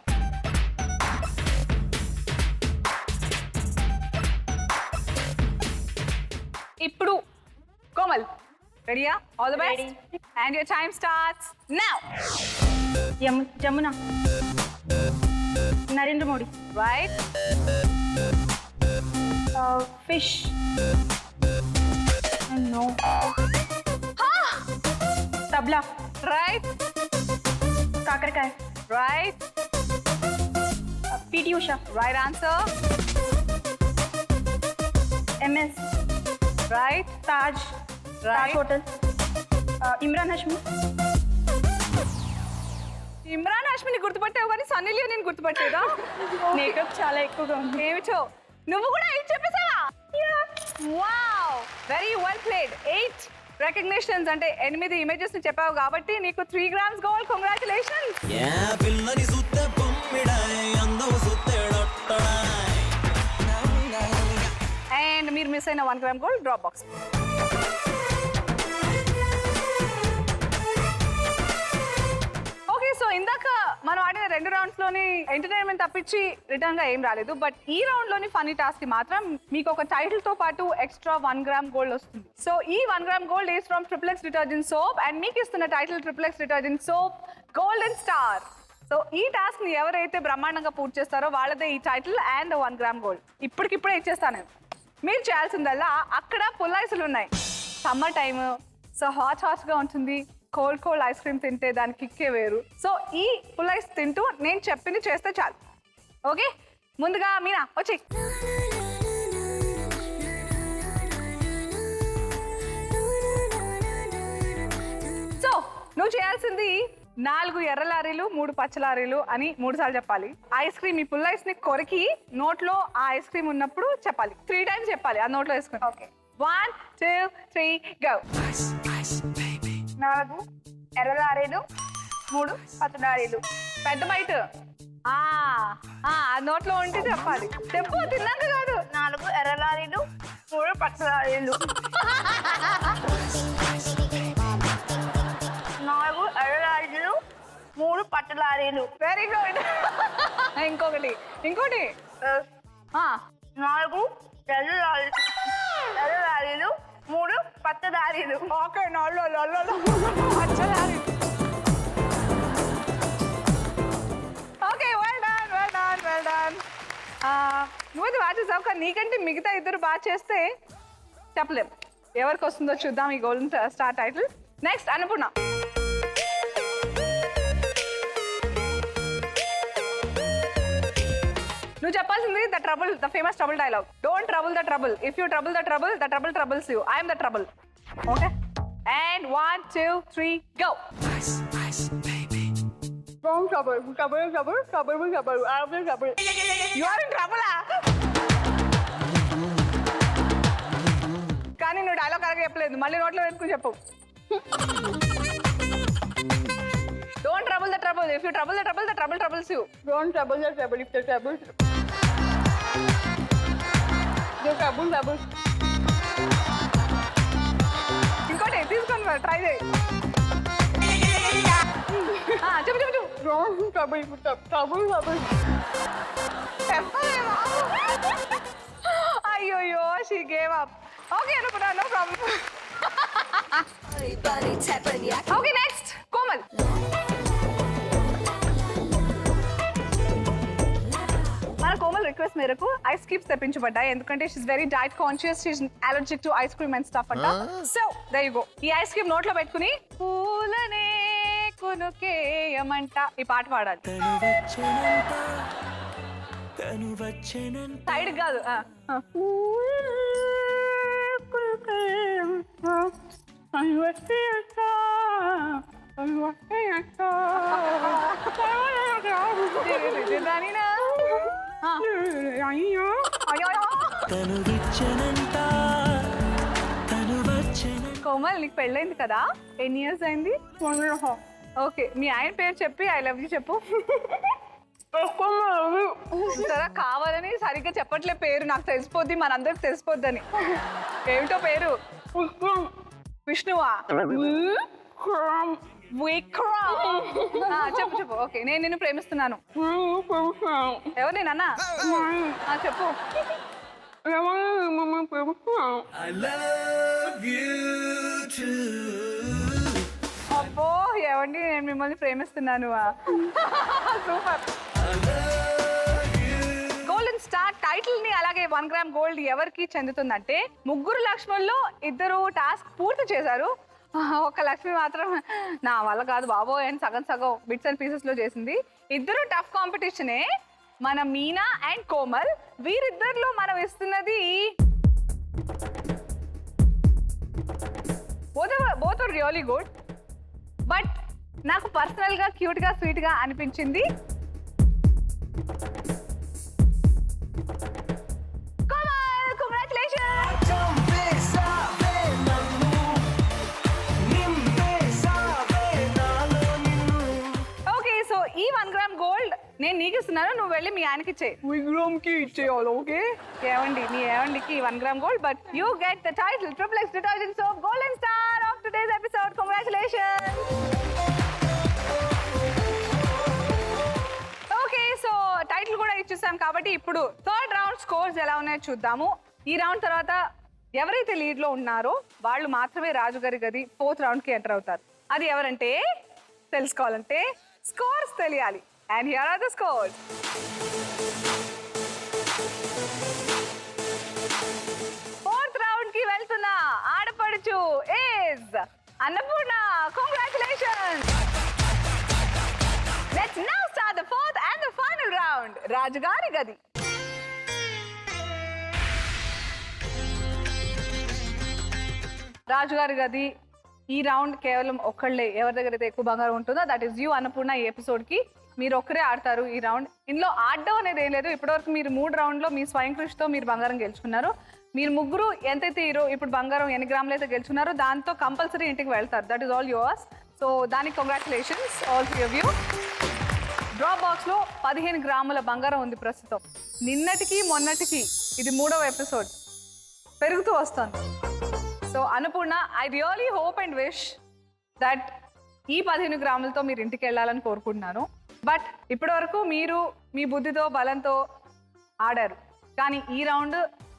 ఇప్పుడు కోమల్ రెడీయా? All the best. And your time starts now. Jamuna Narendra Modi right. Fish no tabla right. కాకరకాయ right. PT Usha right answer. MS right. Taj Taj hotel Imran Hashmi Imran హాష్మిని గుర్తుపట్టావు కానీ సన్నీ లియోని గుర్తుపట్టేదా? మేకప్ చాలా ఎక్కువగా ఉంది. ఏమిటో నువ్వు కూడా 8 చెప్పేసావా? Wow, very well played. 8 recognitions అంటే 8 ఇమేజెస్ ని చెప్పావు కాబట్టి నీకు 3 గ్రామ్స్ గోల్డ్. కంగ్రాచులేషన్స్. పిల్లని సుత్తే బొమ్మిడాయ్ అందం సుత్తేడొట్టడాయ్. అండ్ మీరు మిస్ అయిన 1 gram gold drop box. Okay so ఇందాక మనం ఆడిన 2 రౌండ్స్ లోని ఎంటర్టైన్మెంట్ తప్పించి రిటర్న్ గా ఏం రాలేదు. బట్ ఈ రౌండ్ లోని ఫన్నీ టాస్క్ కి మాత్రం మీకు ఒక టైటిల్ తో పాటు ఎక్స్ట్రా 1 గ్రామ్ గోల్డ్ వస్తుంది. సో ఈ 1 gram gold is from triplex detergent soap and మీకు ఇస్తున్న title triplex detergent soap golden star. So ఈ టాస్క్ ని ఎవరైతే బ్రహ్మాండంగా పూర్తి చేస్తారో వాళ్ళదే ఈ టైటిల్ అండ్ 1 గ్రామ్ గోల్డ్. ఇప్పటికిప్పుడే ఇచ్చేస్తాను. మీరు చేయాల్సిందల్లా అక్కడ పుల్లైసులు ఉన్నాయి. సమ్మర్ టైమ్, సో హాట్గా ఉంటుంది. కోల్డ్ ఐస్ క్రీమ్ తింటే దాని కిక్కే వేరు. సో ఈ పుల్లైస్ తింటూ నేను చెప్పింది చేస్తే చాలు. ఓకే, ముందుగా మీనా వచ్చి. సో నువ్వు చేయాల్సింది 4 ఎర్ర లారీలు 3 పచ్చ లారీలు అని 3 సార్లు చెప్పాలి. ఐస్ క్రీమ్, ఈ పుల్లైస్ ని కొరికి నోట్లో ఆ ఐస్ క్రీమ్ ఉన్నప్పుడు చెప్పాలి. 3 టైమ్స్ చెప్పాలి ఆ నోట్లో వేసుకుని. Okay 1 2 3 go. 4 ఎర్ర లారీలు 3 పచ్చ లారీలు. పెద్ద బయట నోట్లో ఉంటే చెప్పాలి. చెప్పు, తిన్నాక కాదు. 4 ఎర్ర లారీలు 3 పచ్చ లారీలు. 4 ఎర్ర లారీలు 3 పచ్చ లారీలు. Very good. ఇంకోటి 4 ఎర్ర లారీలు 3 పచ్చ లారీలు. ఓకే, పచ్చ లారీ. Okay, well done. నువ్వు బాగా చేసావు కానీ నీకంటే మిగతా 2 బాగా చేస్తే చెప్పలేం ఎవరికి వస్తుందో. చూద్దాం ఈ golden star title. Next Annapurna. నువ్వు చెప్పాల్సింది the famous trouble dialogue. Don't trouble the trouble. If you trouble the trouble troubles you. I'm the trouble. Okay, and 1 2 3 go. You are in trouble. కానీ నువ్వు డైలాగ్ కరెక్ట్ చెప్పలేదు, మళ్ళీ నోట్లో వేసుకుని చెప్పు. Don't trouble the trouble. If you trouble the trouble, the trouble troubles you. Don't trouble the trouble. If the trouble, the trouble. ఇంకోటి తీసుకోండి మరి, ట్రై చేయి. చెప్పు చెప్పు చెప్పు. Don't trouble. Trouble. చెప్పలేమా? అయ్యోయ్యో, she gave up. Okay, no problem. Okay, next, Komal. మన Komal request మేరకు ice cubes తెప్పించబడ్డాయి, ఎందుకంటే she's very diet conscious, she's allergic to ice cream and stuff అంట. So there you go. ఈ ఐస్ క్రీమ్ నోట్లో పెట్టుకుని పూలనే కొనుకేయమంట ఈ పాట పాడాలి. సైడ్ కాదు. కోమల్, నీకు పెళ్ళైంది కదా, ఎన్ని ఇయర్స్ అయింది? ఓకే, మీ ఆయన పేరు చెప్పి ఐ లవ్ యూ చెప్పు. సరే, కావాలని సరిగ్గా చెప్పట్లే పేరు, నాకు తెలిసిపోద్ది, మనందరికి తెలిసిపోద్దని. ఏమిటో పేరు? విష్ణువా? చెప్పు చెప్పు. ఓకే, నేను నిన్ను ప్రేమిస్తున్నాను. ఎవరు నేనన్నా? చెప్పు. అబ్బో, ఏవండి, నేను మిమ్మల్ని ప్రేమిస్తున్నాను. సూపర్. గోల్డెన్ స్టార్ టైటిల్ ని అలాగే 1 గ్రామ్ గోల్డ్ ఎవరికి చెందుతుందంటే, ముగ్గురు లక్ష్ముల్లో ఇద్దరు టాస్క్ పూర్తి చేశారు, ఒక లక్ష్మి మాత్రం నా వల్ల కాదు బాబోయ్ అని సగం బిట్స్ అండ్ పీసెస్ లో చేసింది. ఇద్దరు టఫ్ కాంపిటీషనే. మన మీనా అండ్ కోమల్, వీరిద్దరిలో మనం ఇస్తున్నది both are really good, but నాకు పర్సనల్ గా క్యూట్ గా స్వీట్ గా అనిపించింది కోమల్. కంగ్రాచులేషన్స్. ఓకే, సో ఈ 1 గ్రామ్ గోల్డ్ నేను నీకు ఇస్తున్నాను, నువ్వు వెళ్ళి మీ ఆయనకి ఇచ్చే. 1 గ్రామ్ కి ఇచ్చేయాలి. ఓకే, ఏవండి, మీ ఏవండికి 1 gram gold, but you get the title triple X detergent soap golden star of today's episode. Congratulations. Okay, so title కూడా ఇచ్చేసాం కాబట్టి ఇప్పుడు థర్డ్ రౌండ్ స్కోర్స్ ఎలా ఉన్నాయో చూద్దాము. ఈ రౌండ్ తర్వాత ఎవరైతే లీడ్ లో ఉన్నారో వాళ్ళు మాత్రమే రాజుగారి గది 4th రౌండ్ కి ఎంటర్ అవుతారు. అది ఎవరంటే తెలుసుకోవాలంటే స్కోర్స్ తెలియాలి. And here are the scores. Fourth round ki veltuna aadapaduchu is Annapurna. Congratulations. Let's now start the 4th and the final round. Rajugari Gadi. Rajugari Gadi. ఈ రౌండ్ కేవలం ఒక్కళ్ళే, ఎవరి దగ్గర అయితే ఎక్కువ బంగారం ఉంటుందో దట్ ఈస్ యూ అన్నపూర్ణ. ఈ ఎపిసోడ్కి మీరు ఒక్కరే ఆడతారు ఈ రౌండ్. ఇందులో ఆడడం అనేది ఏం లేదు. ఇప్పటివరకు మీరు 3 రౌండ్లో మీ స్వయం కృషితో మీరు బంగారం గెలుచుకున్నారు. మీరు ముగ్గురు ఎంతైతే ఇప్పుడు బంగారం ఎన్ని గ్రాములు అయితే గెలుచుకున్నారో దాంతో కంపల్సరీ ఇంటికి వెళ్తారు. That is all yours. So దానికి congratulations all three of you. Drop బాక్స్లో 15 గ్రాముల బంగారం ఉంది ప్రస్తుతం. నిన్నటికి మొన్నటికి ఇది 3వ ఎపిసోడ్, పెరుగుతూ వస్తుంది. So Annapurna, I really hope and wish that ఈ 15 గ్రాములతో మీరు ఇంటికి వెళ్ళాలని కోరుకుంటున్నాను. బట్ ఇప్పటి వరకు మీరు మీ బుద్ధితో బలంతో ఆడారు, కానీ ఈ రౌండ్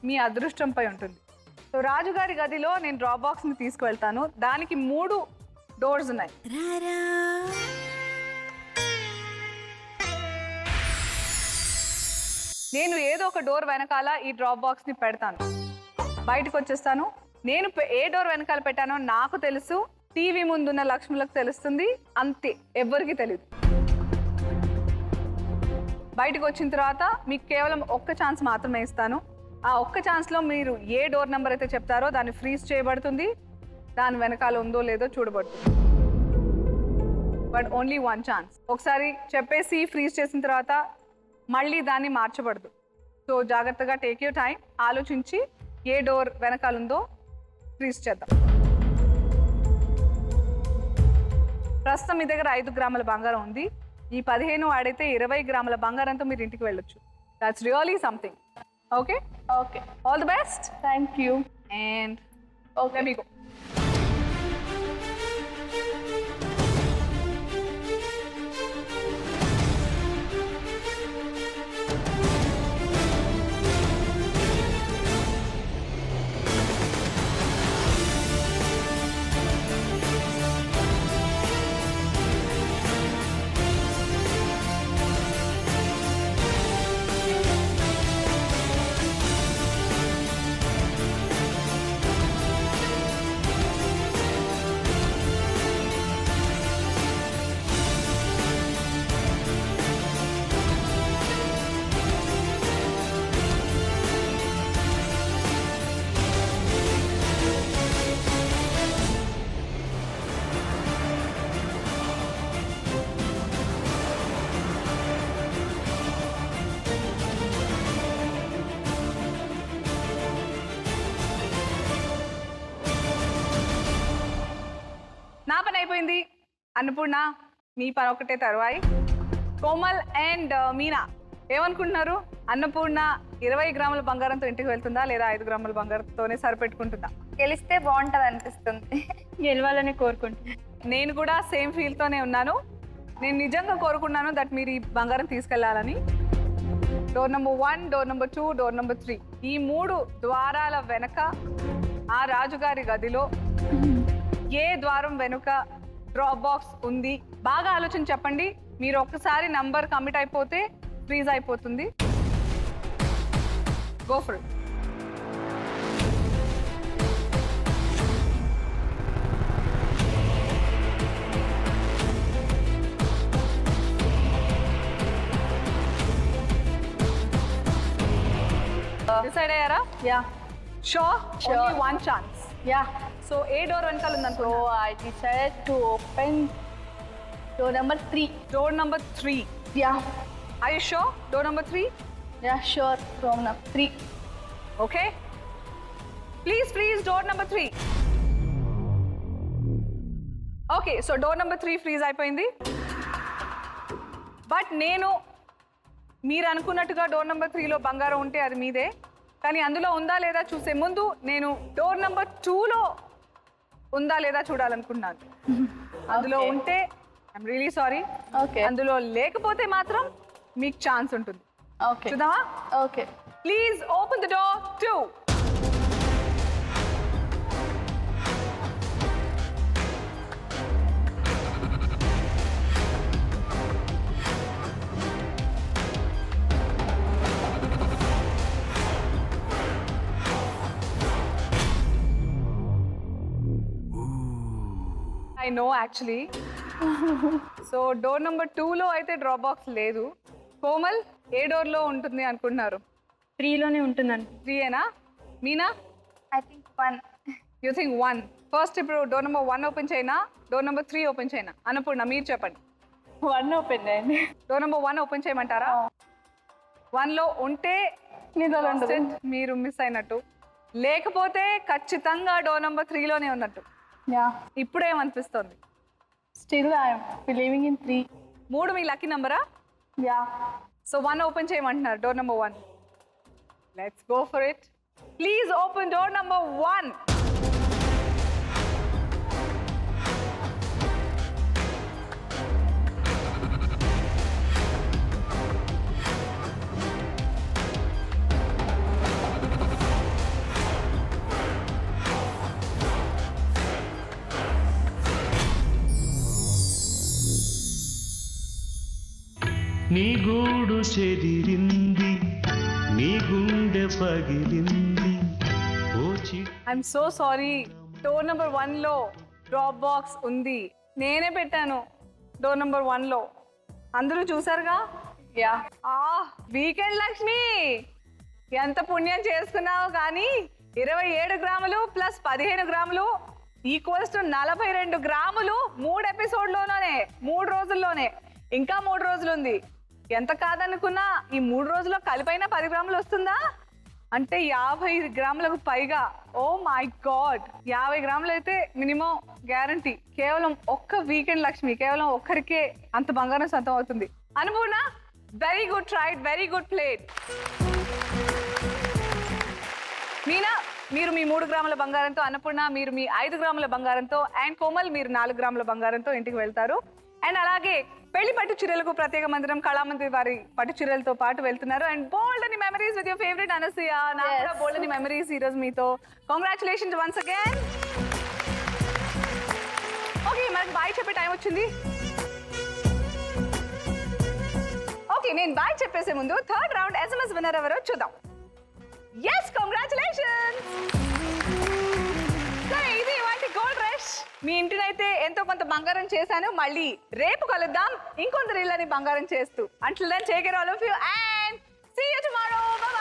మీ అదృష్టంపై ఉంటుంది. సో రాజుగారి గదిలో నేను డ్రాప్ బాక్స్ని తీసుకువెళ్తాను. దానికి 3 డోర్స్ ఉన్నాయి. నేను ఏదో ఒక డోర్ వెనకాల ఈ డ్రాప్ బాక్స్ని పెడతాను, బయటకు వచ్చేస్తాను. నేను ఏ డోర్ వెనకాల పెట్టానో నాకు తెలుసు, టీవీ ముందున్న లక్ష్ములకు తెలుస్తుంది, అంతే, ఎవ్వరికి తెలియదు. బయటకు వచ్చిన తర్వాత మీకు కేవలం ఒక్క ఛాన్స్ మాత్రమే ఇస్తాను. ఆ ఒక్క ఛాన్స్లో మీరు ఏ డోర్ నెంబర్ అయితే చెప్తారో దాన్ని ఫ్రీజ్ చేయబడుతుంది, దాని వెనకాల ఉందో లేదో చూడబడుతుంది. But only 1 chance. ఒకసారి చెప్పేసి ఫ్రీజ్ చేసిన తర్వాత మళ్ళీ దాన్ని మార్చబడదు. సో జాగ్రత్తగా టేక్ యూర్ టైం, ఆలోచించి ఏ డోర్ వెనకాలందో ఫ్రీజ్ చేద్దాం. ప్రస్తుతం మీ దగ్గర 5 గ్రాముల బంగారం ఉంది. ఈ 15 వాడైతే 20 గ్రాముల బంగారంతో మీరు ఇంటికి వెళ్ళొచ్చు. That's really something. Okay okay, all the best thank you. And okay, let me go. నా పని అయిపోయింది. అన్నపూర్ణ, మీ పని ఒకటే తర్వాయి. కోమల్ అండ్ మీనా ఏమనుకుంటున్నారు? అన్నపూర్ణ 20 గ్రాముల బంగారంతో ఇంటికి వెళ్తుందా లేదా 5 గ్రాముల బంగారంతోనే సరిపెట్టుకుంటుందా? గెలిస్తే బాగుంటుంది అనిపిస్తుంది. గెలవాలని కోరుకుంటున్నాను. నేను కూడా సేమ్ ఫీల్తోనే ఉన్నాను. నేను నిజంగా కోరుకున్నాను దట్ మీరు ఈ బంగారం తీసుకెళ్లాలని. Door number 1, door number 2, door number 3 ఈ 3 ద్వారాల వెనక ఆ రాజుగారి గదిలో ఏ ద్వారం వెనుక డ్రాప్ బాక్స్ ఉంది? బాగా ఆలోచించి చెప్పండి. మీరు ఒక్కసారి నంబర్ కమిట్ అయిపోతే ఫ్రీజ్ అయిపోతుంది. Go for it. డిసైడ్ అయ్యారా? Yeah, sure. Sure. Only 1 chance. Yeah. So ఏ డోర్ వెనకాల ఉందనుకో? So I decided to open door number 3. Door number 3. Yeah, Are you sure? Door number 3? yeah, sure. Door number 3. Okay. Please freeze door number 3. Okay, so door number 3 freeze అయిపోయింది. But నేను మీరు అనుకున్నట్టుగా door number 3లో బంగారం ఉంటే అది మీదే. కానీ అందులో ఉందా లేదా చూసే ముందు నేను డోర్ నెంబర్ 2లో ఉందా లేదా చూడాలనుకున్నాను. అందులో Okay. ఉంటే ఐఎమ్ రియలీ సారీ. Okay. అందులో లేకపోతే మాత్రం మీకు ఛాన్స్ ఉంటుంది. Okay. చూద్దామా? Okay. Please open the door 2. I know actually. So door number 2లో అయితే డ్రాప్ బాక్స్ లేదు. కోమల్ ఏ డోర్లో ఉంటుంది అనుకుంటున్నారు? 3లోనే ఉంటుందండి. 3ఏనా? మీనా? I think 1. You think 1. First ఇప్పుడు డోర్ నెంబర్ 1 ఓపెన్ చేయనా, డోర్ నెంబర్ 3 ఓపెన్ చేయనా? అన్నపూర్ణ మీరు చెప్పండి. 1 ఓపెన్ చేయండి. డోర్ నెంబర్ 1 ఓపెన్ చేయమంటారా? 1లో ఉంటే నిజాలు ఉండదు. మీరు మిస్ అయినట్టు, లేకపోతే ఖచ్చితంగా డోర్ నెంబర్ 3లోనే ఉన్నట్టు. యా, ఇప్పుడేమనిపిస్తుంది? Still I'm believing in 3. 3 మీ లక్కీ నంబరా? యా. సో 1 ఓపెన్ చేయమంటున్నారు, door number 1. Let's go for it. Please open door number 1. నీ గూడు చెదిరింది, నీ గుండె పగిలింది. Oh I'm so sorry. Door number 1లో డ్రాప్ బాక్స్ ఉంది. నేనే పెట్టాను డోర్ నెంబర్ 1లో. అందరూ చూసారుగా? యా. వీకెండ్ లక్ష్మి, ఎంత పుణ్యం చేసుకున్నావు. కానీ 27 గ్రాములు ప్లస్ 15 గ్రాములు ఈక్వల్స్ టు 42 గ్రాములు 3 ఎపిసోడ్లోనే 3 రోజుల్లోనే. ఇంకా 3 రోజులు ఉంది. ఎంత కాదనుకున్నా ఈ 3 రోజుల్లో కలిపైన 10 గ్రాములు వస్తుందా అంటే 50 గ్రాములకు పైగా. ఓ మై గాడ్, 50 గ్రాములు అయితే మినిమం గ్యారంటీ. కేవలం ఒక్క వీకెండ్ లక్ష్మి, కేవలం ఒక్కరికే అంత బంగారం సొంతం అవుతుంది. Annapurna, very good tried, very good played. Meena, మీరు మీ 3 గ్రాముల బంగారంతో, అన్నపూర్ణ మీరు మీ 5 గ్రాముల బంగారంతో, అండ్ కోమల్ మీరు 4 గ్రాముల బంగారంతో ఇంటికి వెళ్తారు. అండ్ అలాగే పెళ్లి పట్టు చీరలకు ప్రత్యేక మందిరం కళామంత్రి వారి పట్టు చీరలతో పాటు వెళ్తున్నారు. అండ్ బోల్డ్ అని memories with your favourite Anasuya. నాకు కూడా బోల్డ్ అని మెమరీస్ ఈ రోజు మీతో. Congratulations once again. ఓకే, మనకి బాయ్ చెప్పే టైం వచ్చింది. ఓకే, నేను బాయ్ చెప్పేసే ముందు థర్డ్ రౌండ్ SMS విన్నర్ ఎవరో చూద్దాం. Yes, congratulations. సరే, ఇది ఇవాల్టి గోల్డ్ రష్. మీ ఇంటినైతే ఎంతో కొంత బంగారం చేశాను. మళ్ళీ రేపు కలుద్దాం ఇంకొందరు ఇళ్ళని బంగారం చేస్తూ. Until then, take care all of you and see you tomorrow. Bye bye.